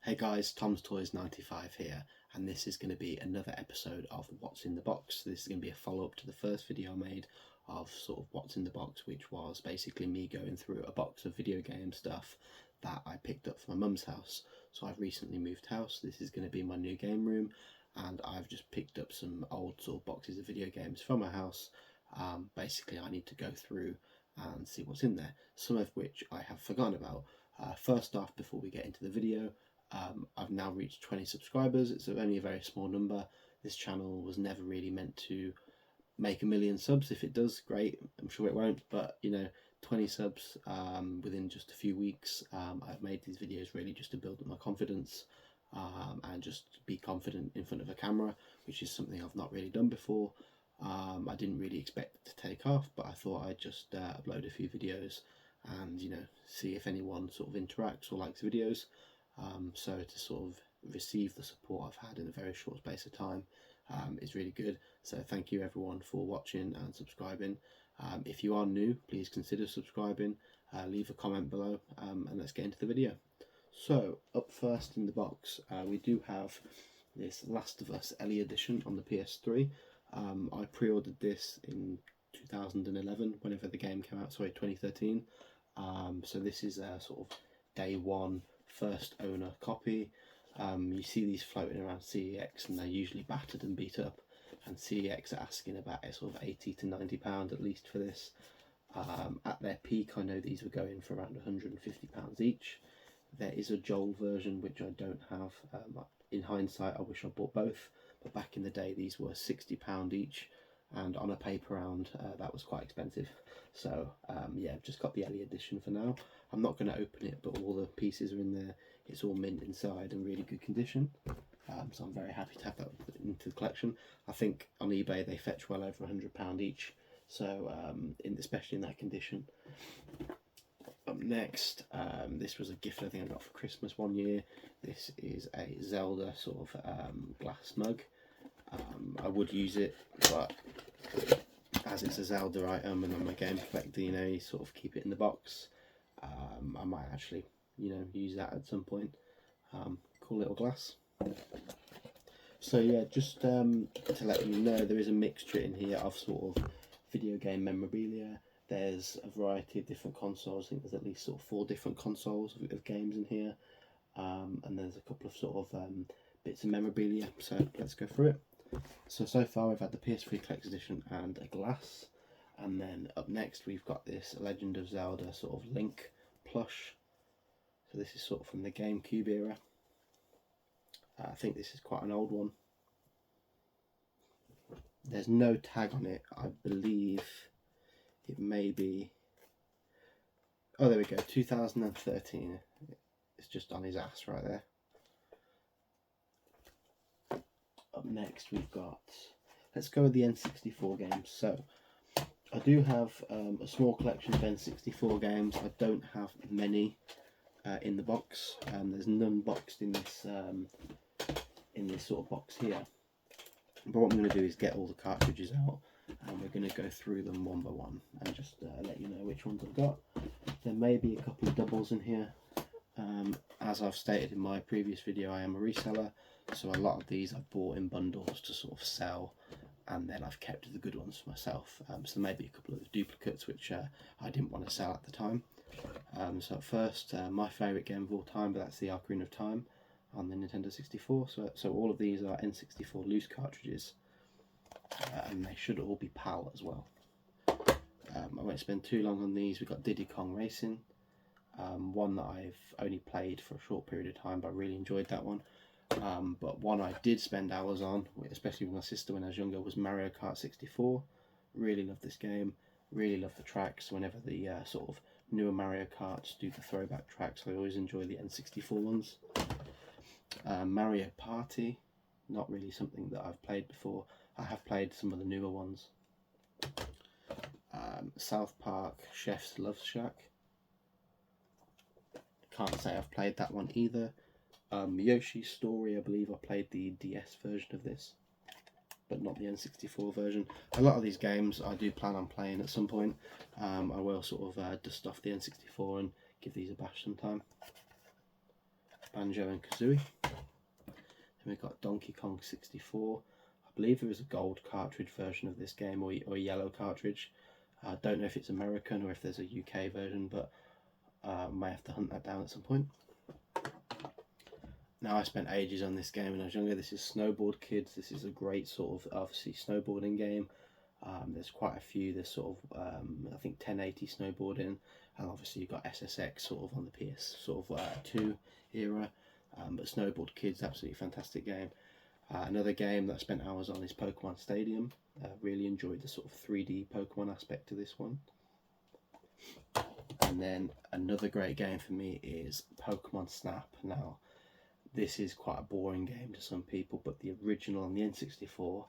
Hey guys, Tom's Toys 95 here, and this is going to be another episode of What's in the Box. This is going to be a follow-up to the first video I made of sort of What's in the Box, which was basically me going through a box of video game stuff that I picked up from my mum's house. So I've recently moved house. This is going to be my new game room, and I've just picked up some old sort of boxes of video games from my house. Basically I need to go through and see what's in there, some of which I have forgotten about. First off, before we get into the video, I've now reached 20 subscribers. It's only a very small number. This channel was never really meant to make 1 million subs. If it does, great. I'm sure it won't, but you know, 20 subs within just a few weeks. I've made these videos really just to build up my confidence and just be confident in front of a camera, which is something I've not really done before. I didn't really expect it to take off, but I thought I'd just upload a few videos and, you know, see if anyone sort of interacts or likes videos. So to sort of receive the support I've had in a very short space of time is really good. So thank you everyone for watching and subscribing. If you are new, please consider subscribing, leave a comment below, and let's get into the video. So up first in the box, we do have this Last of Us Ellie Edition on the PS3. I pre-ordered this in 2011, whenever the game came out, sorry, 2013. So this is a sort of day one first owner copy. You see these floating around CEX and they're usually battered and beat up, and CEX are asking about sort of £80 to £90 at least for this. At their peak I know these were going for around £150 each. There is a Joel version which I don't have. In hindsight I wish I bought both, but back in the day these were £60 each, and on a paper round that was quite expensive. So yeah, I've just got the Ellie Edition for now. I'm not going to open it, but all the pieces are in there. It's all mint inside and really good condition. So I'm very happy to have that into the collection. I think on eBay they fetch well over £100 each, so especially in that condition. Up next, this was a gift I think I got for Christmas one year. This is a Zelda sort of glass mug. I would use it, but as it's a Zelda item and I'm a game collector, you know, you sort of keep it in the box. I might actually, you know, use that at some point. Cool little glass. So yeah, just to let you know, there is a mixture in here of sort of video game memorabilia. There's a variety of different consoles. I think there's at least sort of 4 different consoles of games in here. And there's a couple of sort of bits of memorabilia. So let's go through it. So far we've had the PS3 Collector's Edition and a glass. And then up next we've got this Legend of Zelda sort of Link plush. So this is sort of from the GameCube era. I think this is quite an old one. There's no tag on it. I believe it may be... Oh, there we go, 2013. It's just on his ass right there. Up next we've got... Let's go with the N64 games. So I do have a small collection of N64 games. I don't have many in the box. There's none boxed in this sort of box here. But what I'm going to do is get all the cartridges out, and we're going to go through them one by one and just let you know which ones I've got. There may be a couple of doubles in here. As I've stated in my previous video, I am a reseller, so a lot of these I've bought in bundles to sort of sell, and then I've kept the good ones for myself. So there may be a couple of duplicates which I didn't want to sell at the time. So at first, my favourite game of all time, but that's the Ocarina of Time on the Nintendo 64. So all of these are N64 loose cartridges, and they should all be PAL as well. I won't spend too long on these. We've got Diddy Kong Racing, one that I've only played for a short period of time, but I really enjoyed that one. But one I did spend hours on, especially with my sister when I was younger, was Mario Kart 64. Really love this game, really love the tracks. Whenever the sort of newer Mario Karts do the throwback tracks, I always enjoy the N64 ones. Mario Party, not really something that I've played before. I have played some of the newer ones. South Park Chef's Love Shack. Can't say I've played that one either. Yoshi's Story, I believe I played the DS version of this, but not the N64 version. A lot of these games I do plan on playing at some point. I will sort of dust off the N64 and give these a bash sometime. Banjo and Kazooie. Then we've got Donkey Kong 64. I believe there was a gold cartridge version of this game, or a yellow cartridge. I don't know if it's American or if there's a UK version, but I may have to hunt that down at some point. Now, I spent ages on this game when I was younger. This is Snowboard Kids. This is a great sort of, obviously, snowboarding game. There's quite a few. There's sort of, I think 1080 snowboarding, and obviously you've got SSX sort of on the PS sort of 2 era. But Snowboard Kids, absolutely fantastic game. Another game that I spent hours on is Pokemon Stadium. Really enjoyed the sort of 3D Pokemon aspect to this one. And then another great game for me is Pokemon Snap. Now, this is quite a boring game to some people, but the original on the N64,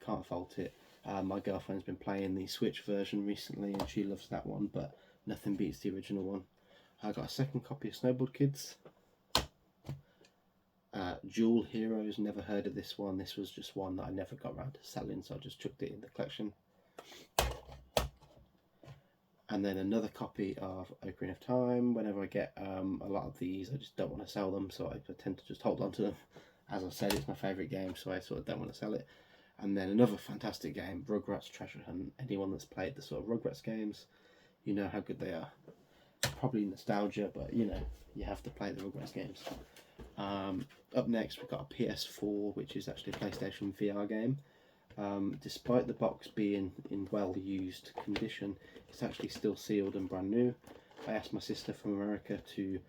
can't fault it. My girlfriend's been playing the Switch version recently and she loves that one, but nothing beats the original one. I got a second copy of Snowboard Kids. Duel Heroes, never heard of this one. This was just one that I never got around to selling, so I just chucked it in the collection. And then another copy of Ocarina of Time. Whenever I get a lot of these, I just don't want to sell them, so I tend to just hold on to them. As I said, it's my favourite game, so I sort of don't want to sell it. And then another fantastic game, Rugrats Treasure Hunt. Anyone that's played the sort of Rugrats games, you know how good they are. Probably nostalgia, but you know, you have to play the Rugrats games. Up next, we've got a PS4, which is actually a PlayStation VR game. Despite the box being in well-used condition, it's actually still sealed and brand new. I asked my sister from America to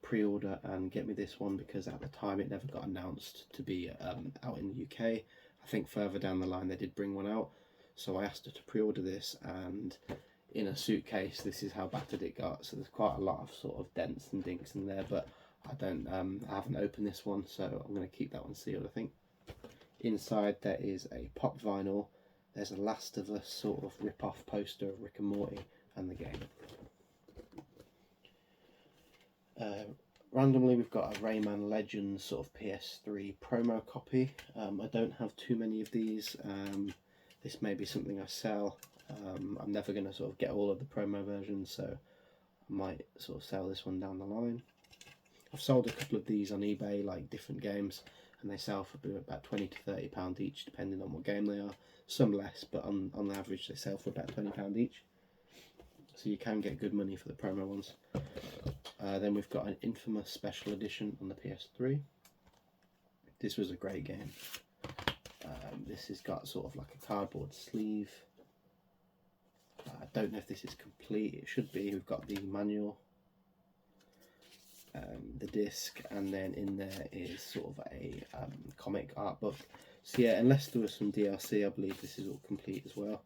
pre-order and get me this one because at the time it never got announced to be out in the UK. I think further down the line they did bring one out, so I asked her to pre-order this, and in a suitcase this is how battered it got. So there's quite a lot of sort of dents and dinks in there, but I haven't opened this one, so I'm going to keep that one sealed, I think. Inside there is a pop vinyl. There's a Last of Us sort of rip-off poster of Rick and Morty and the game. Randomly we've got a Rayman Legends sort of PS3 promo copy. I don't have too many of these. This may be something I sell. I'm never going to sort of get all of the promo versions, so I might sort of sell this one down the line. I've sold a couple of these on eBay, like different games, and they sell for about £20 to £30 each, depending on what game they are. Some less, but on average they sell for about £20 each. So you can get good money for the promo ones. Then we've got an Infamous Special Edition on the PS3. This was a great game. This has got sort of like a cardboard sleeve. I don't know if this is complete. It should be. We've got the manual, the disc, and then in there is sort of a comic art book. So yeah, unless there was some DLC, I believe this is all complete as well.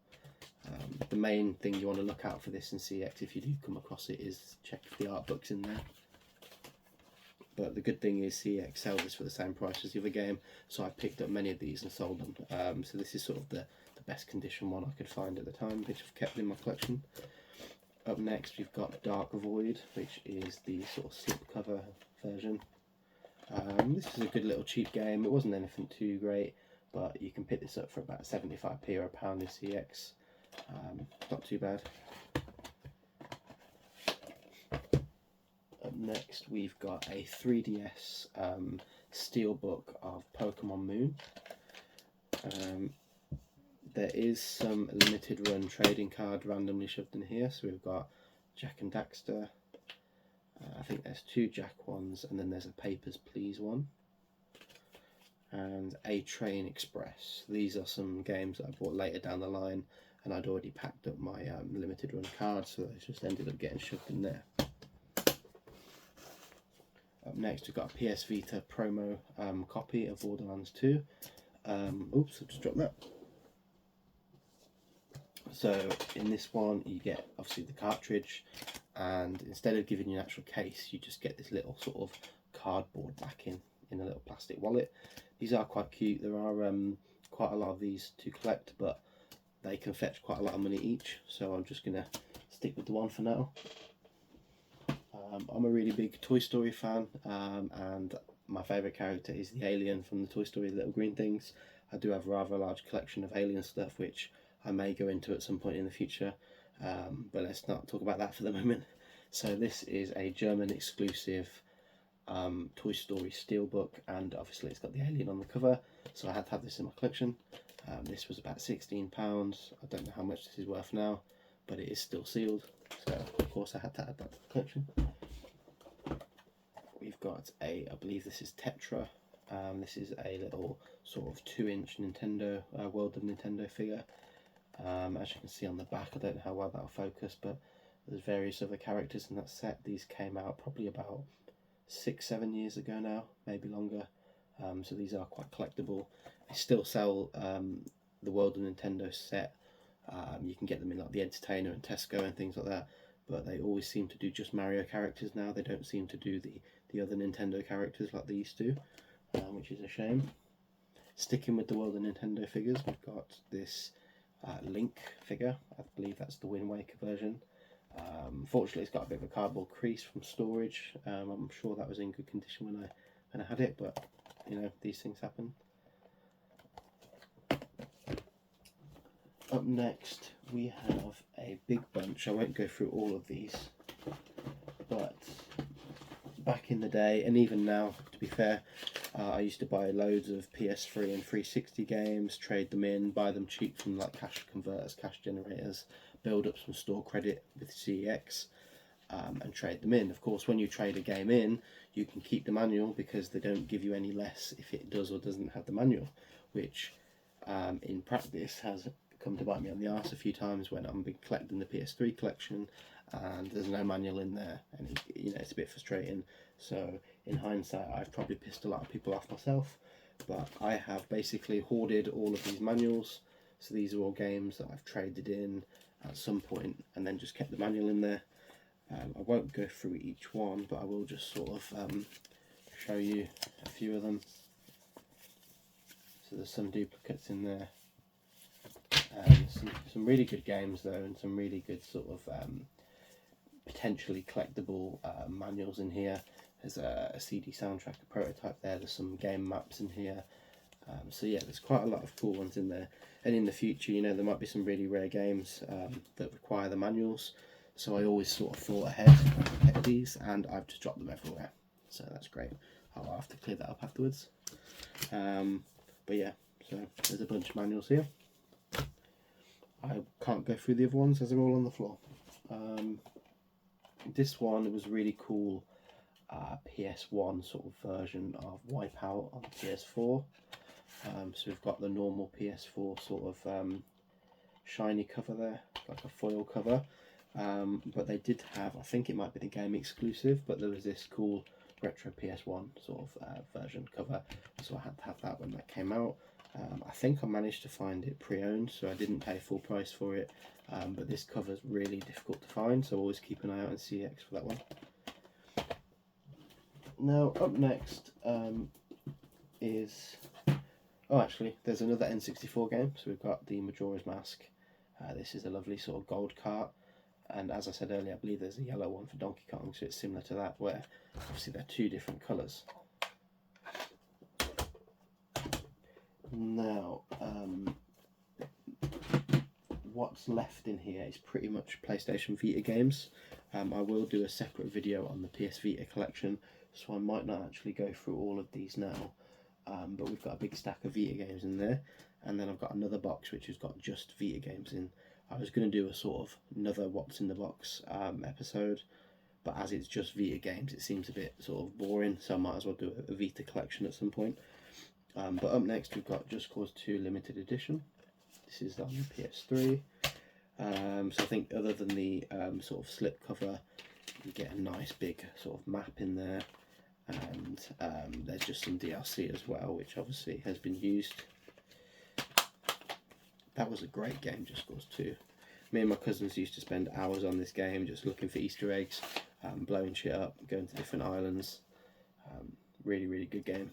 The main thing you want to look out for this in CX, if you do come across it, is check if the art book's in there. But the good thing is CX sells this for the same price as the other game, so I picked up many of these and sold them. So this is sort of the best condition one I could find at the time, which I've kept in my collection. Up next we've got Dark Void, which is the sort of slipcover version. This is a good little cheap game. It wasn't anything too great, but you can pick this up for about 75p or a pound in CX. Not too bad. Up next we've got a 3DS steelbook of Pokemon Moon. There is some limited run trading card randomly shoved in here. So we've got Jack and Daxter. I think there's 2 Jack ones, and then there's a Papers, Please one. And A Train Express. These are some games that I bought later down the line, and I'd already packed up my limited run cards, so they just ended up getting shoved in there. Up next we've got a PS Vita promo copy of Borderlands 2. Oops, I just dropped that. So in this one you get obviously the cartridge, and instead of giving you an actual case, you just get this little sort of cardboard backing in a little plastic wallet. These are quite cute. There are quite a lot of these to collect, but they can fetch quite a lot of money each, so I'm just going to stick with the one for now. I'm a really big Toy Story fan, and my favourite character is the alien from the Toy Story, the little green things. I do have a rather large collection of alien stuff, which I may go into at some point in the future, but let's not talk about that for the moment. So this is a German exclusive Toy Story Steelbook, and obviously it's got the alien on the cover, so I had to have this in my collection. This was about £16. I don't know how much this is worth now, but it is still sealed, so of course I had to add that to the collection. We've got I believe this is Tetra. This is a little sort of 2-inch Nintendo World of Nintendo figure. As you can see on the back, I don't know how well that'll focus, but there's various other characters in that set. These came out probably about 6-7 years ago now, maybe longer. So these are quite collectible. They still sell the World of Nintendo set. You can get them in like the Entertainer and Tesco and things like that, but they always seem to do just Mario characters now. They don't seem to do the other Nintendo characters like they used to, which is a shame. Sticking with the World of Nintendo figures, we've got this Link figure. I believe that's the Wind Waker version. Fortunately, it's got a bit of a cardboard crease from storage. I'm sure that was in good condition when I had it, but you know, these things happen. Up next, we have a big bunch. I won't go through all of these, but back in the day, and even now, to be fair, I used to buy loads of PS3 and 360 games, trade them in, buy them cheap from like cash converters, cash generators, build up some store credit with CEX, and trade them in. Of course, when you trade a game in, you can keep the manual because they don't give you any less if it does or doesn't have the manual, which in practice has come to bite me on the arse a few times when I've been collecting the PS3 collection and there's no manual in there, and you know, it's a bit frustrating. So in hindsight, I've probably pissed a lot of people off myself, but I have basically hoarded all of these manuals. So these are all games that I've traded in at some point and then just kept the manual in there. I won't go through each one, but I will just sort of show you a few of them. So there's some duplicates in there. Some really good games though, and some really good sort of potentially collectible manuals in here. There's a CD soundtrack, a prototype there. There's some game maps in here. So yeah, there's quite a lot of cool ones in there. And in the future, you know, there might be some really rare games that require the manuals. So I always sort of thought ahead of these, and I've just dropped them everywhere. So that's great. I'll have to clear that up afterwards. But yeah, so there's a bunch of manuals here. I can't go through the other ones as they're all on the floor. This one was really cool. PS1 sort of version of Wipeout on PS4. So we've got the normal PS4 sort of shiny cover there, like a foil cover. But they did have, I think it might be the game exclusive, but there was this cool retro PS1 sort of version cover, so I had to have that when that came out. I think I managed to find it pre-owned, so I didn't pay full price for it, but this cover is really difficult to find, so always keep an eye out on CX for that one. Now up next is, oh actually there's another N64 game. So we've got the Majora's Mask. This is a lovely sort of gold cart, and as I said earlier, I believe there's a yellow one for Donkey Kong, so it's similar to that, where obviously they're two different colours. Now what's left in here is pretty much PlayStation Vita games. I will do a separate video on the PS Vita collection, so I might not actually go through all of these now, but we've got a big stack of Vita games in there, and then I've got another box which has got just Vita games in. I was going to do a sort of another What's in the Box episode, but as it's just Vita games it seems a bit sort of boring, so I might as well do a Vita collection at some point. But up next we've got Just Cause 2 Limited Edition. This is on the PS3. So I think other than the sort of slip cover, you get a nice big sort of map in there, and there's just some DLC as well, which obviously has been used. That was a great game, Just Cause 2. Me and my cousins used to spend hours on this game just looking for Easter eggs, blowing shit up, going to different islands. Really, really good game.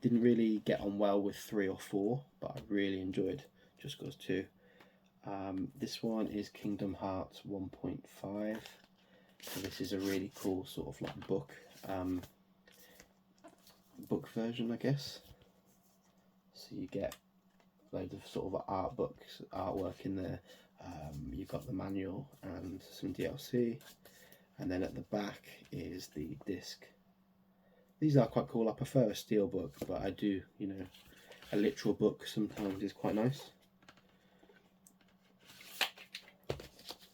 Didn't really get on well with 3 or 4, but I really enjoyed Just Cause 2. This one is Kingdom Hearts 1.5. So this is a really cool sort of like book version, I guess. So you get loads of sort of artwork in there. You've got the manual and some DLC, and then at the back is the disc These are quite cool. I prefer a steel book, but I do, you know, a literal book sometimes is quite nice.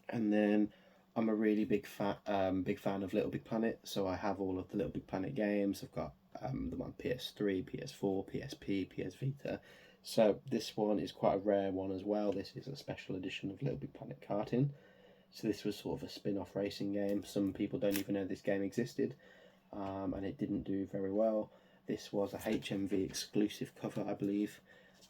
And then I'm a really big fan of Little Big Planet, so I have all of the Little Big Planet games. I've got them on PS3, PS4, PSP, PS Vita. So this one is quite a rare one as well. This is a special edition of Little Big Planet Karting. So this was sort of a spin-off racing game. Some people don't even know this game existed, and it didn't do very well. This was a HMV exclusive cover, I believe,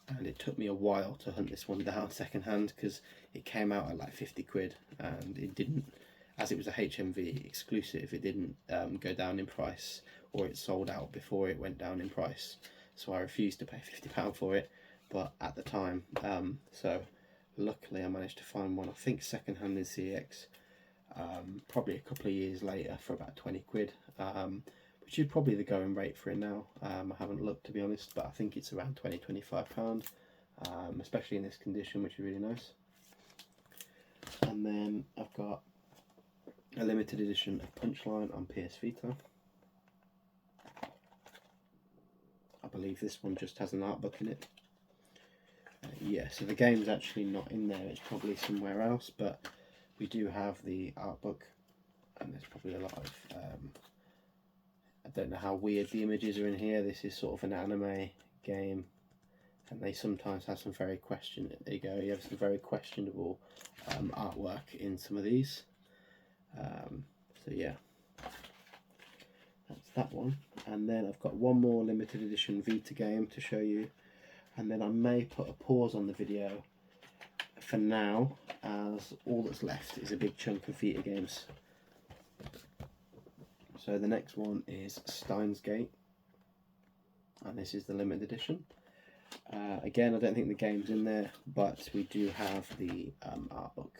and it took me a while to hunt this one down second hand because it came out at like 50 quid, and it didn't, as it was a HMV exclusive, it didn't go down in price, or it sold out before it went down in price. So I refused to pay £50 for it, but at the time, so luckily I managed to find one, I think second hand in CX, probably a couple of years later for about 20 quid, which is probably the going rate for it now. I haven't looked, to be honest, but I think it's around £20–25, especially in this condition, which is really nice. And then I've got a limited edition of Punchline on PS Vita. I believe this one just has an art book in it. Yeah, so the game's actually not in there, it's probably somewhere else, but we do have the art book, and there's probably a lot of I don't know how weird the images are in here. This is sort of an anime game, and they sometimes have some very there you go, you have some very questionable artwork in some of these. So yeah, that's that one. And then I've got one more limited edition Vita game to show you, and then I may put a pause on the video for now, as all that's left is a big chunk of Vita games. So the next one is Steins Gate, and this is the limited edition. Again, I don't think the game's in there, but we do have the art book,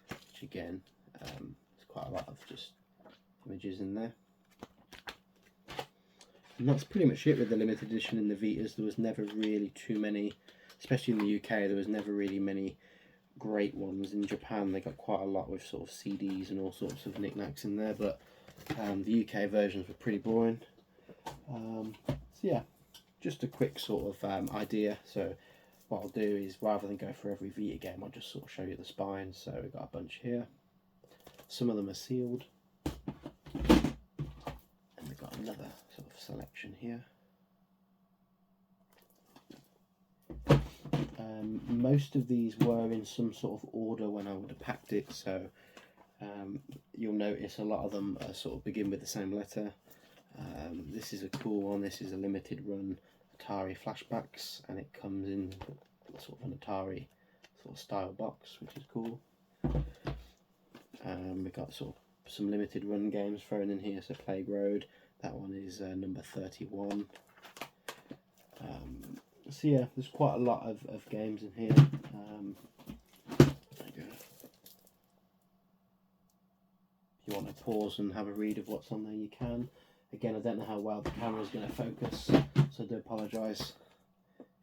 which again, there's quite a lot of just images in there. And that's pretty much it with the limited edition in the Vitas. There was never really too many, especially in the UK, there was never really many great ones. In Japan they got quite a lot with sort of CDs and all sorts of knickknacks in there, but the UK versions were pretty boring. So yeah, just a quick sort of idea. So what I'll do is, rather than go for every Vita game, I'll just sort of show you the spine. So we've got a bunch here, some of them are sealed, and we've got another sort of selection here. Most of these were in some sort of order when I would have packed it, so you'll notice a lot of them sort of begin with the same letter. This is a cool one. This is a limited run Atari Flashbacks, and it comes in sort of an Atari sort of style box, which is cool. We've got sort of some limited run games thrown in here. So Plague Road, that one is number 31. So yeah, there's quite a lot of games in here. There you go. If you want to pause and have a read of what's on there, you can. Again, I don't know how well the camera is going to focus, so I do apologise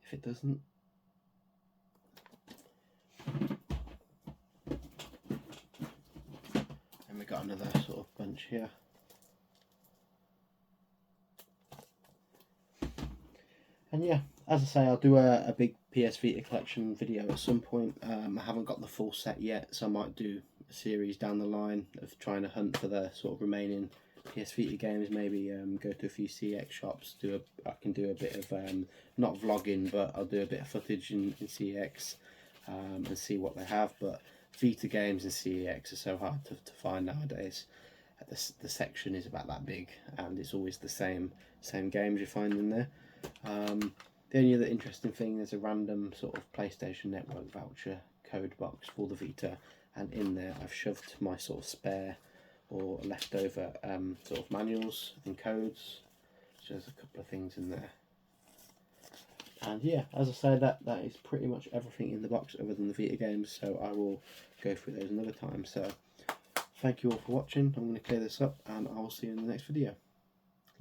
if it doesn't. And we've got another sort of bunch here. And yeah, as I say, I'll do a big PS Vita collection video at some point. I haven't got the full set yet, so I might do a series down the line of trying to hunt for the sort of remaining PS Vita games. Maybe go to a few CX shops. I can do a bit of not vlogging, but I'll do a bit of footage in CX and see what they have. But Vita games and CEX are so hard to find nowadays. The section is about that big, and it's always the same games you find in there. The only other interesting thing, there's a random sort of PlayStation Network voucher code box for the Vita, and in there I've shoved my sort of spare or leftover sort of manuals and codes. So there's a couple of things in there. And yeah, as I say, that is pretty much everything in the box other than the Vita games, so I will go through those another time. So thank you all for watching. I'm going to clear this up, and I will see you in the next video.